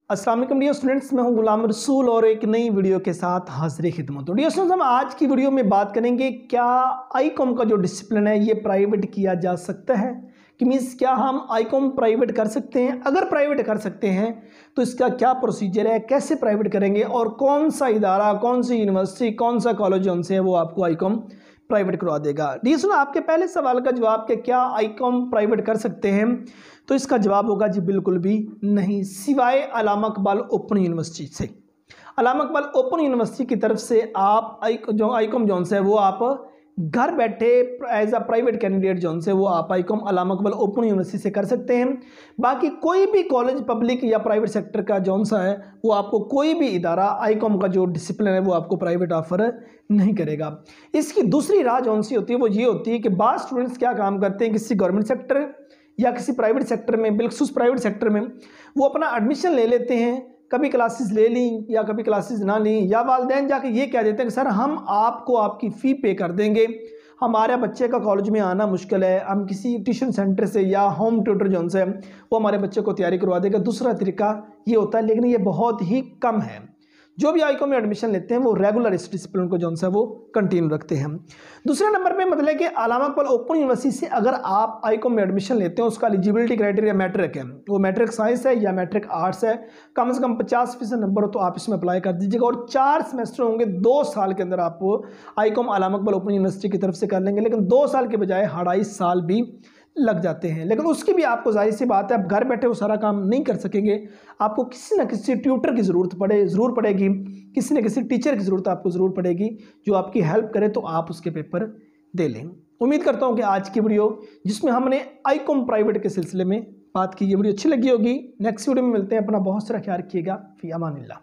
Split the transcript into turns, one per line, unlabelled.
अस्सलाम वालेकुम dear students, मैं हूं गुलाम रसूल और एक नई वीडियो के साथ हाजिर खिदमत। डियर स्टूडेंट्स, हम आज की वीडियो में बात करेंगे क्या आईकॉम का जो डिसिप्लिन है ये प्राइवेट किया जा सकता है कि मीन्स क्या हम आईकॉम प्राइवेट कर सकते हैं। अगर प्राइवेट कर सकते हैं तो इसका क्या प्रोसीजर है, कैसे प्राइवेट करेंगे और कौन सा इदारा, कौन सी यूनिवर्सिटी, कौन सा कॉलेज उनसे है वो आपको आईकॉम प्राइवेट करवा देगा। डियर स्टूडेंट, आपके पहले सवाल का जवाब कि क्या आईकॉम प्राइवेट कर सकते हैं, तो इसका जवाब होगा जी बिल्कुल भी नहीं, सिवाय अल्लामा इकबाल ओपन यूनिवर्सिटी से। अल्लामा इकबाल ओपन यूनिवर्सिटी की तरफ से आप आईकॉम जोन से वो आप घर बैठे एज अ प्राइवेट कैंडिडेट जोन से वो आप ICom Allama Iqbal open university से कर सकते हैं। बाकी कोई भी कॉलेज पब्लिक या प्राइवेट सेक्टर का जोन सा है वो आपको कोई भी इदारा आईकॉम का जो डिसिप्लिन है वो आपको प्राइवेट ऑफर नहीं करेगा। इसकी दूसरी राह जोन सी होती है वो ये होती है कि बाद स्टूडेंट्स क्या काम करते हैं, किसी गवर्नमेंट सेक्टर या किसी प्राइवेट सेक्टर में, बिल्कुल प्राइवेट सेक्टर में वो अपना एडमिशन ले लेते हैं, कभी क्लासेस ले ली या कभी क्लासेस ना ली, या वालिदैन जाके ये कह देते हैं कि सर हम आपको आपकी फ़ी पे कर देंगे, हमारे बच्चे का कॉलेज में आना मुश्किल है, हम किसी ट्यूशन सेंटर से या होम ट्यूटर जोन से वो हमारे बच्चे को तैयारी करवा देगा। दूसरा तरीका ये होता है, लेकिन ये बहुत ही कम है। जो भी आईकॉम में एडमिशन लेते हैं वो रेगुलर इस डिसिप्लिन को जो सा वो कंटिन्यू रखते हैं। दूसरे नंबर पे मतलब कि अल्लामा इकबाल ओपन यूनिवर्सिटी से अगर आप आईकॉम में एडमिशन लेते हैं उसका एलिजिबिलिटी क्राइटेरिया मैट्रिक है, वो मैट्रिक साइंस है या मैट्रिक आर्ट्स है, कम से कम 50% नंबर हो तो आप इसमें अप्लाई कर दीजिएगा और 4 सेमेस्टर होंगे, 2 साल के अंदर आप ICom Allama Iqbal open university की तरफ से कर लेंगे। लेकिन 2 साल के बजाय 2.5 साल भी लग जाते हैं। लेकिन उसकी भी आपको जाहिर सी बात है आप घर बैठे वो सारा काम नहीं कर सकेंगे, आपको किसी न किसी ट्यूटर की ज़रूर पड़ेगी, किसी न किसी टीचर की ज़रूर पड़ेगी जो आपकी हेल्प करे तो आप उसके पेपर दे लें। उम्मीद करता हूँ कि आज की वीडियो जिसमें हमने आईकॉम प्राइवेट के सिलसिले में बात की, ये वीडियो अच्छी लगी होगी। नेक्स्ट वीडियो में मिलते हैं, अपना बहुत सारा ख्याल रखिएगा। फी अमानिल्लाह।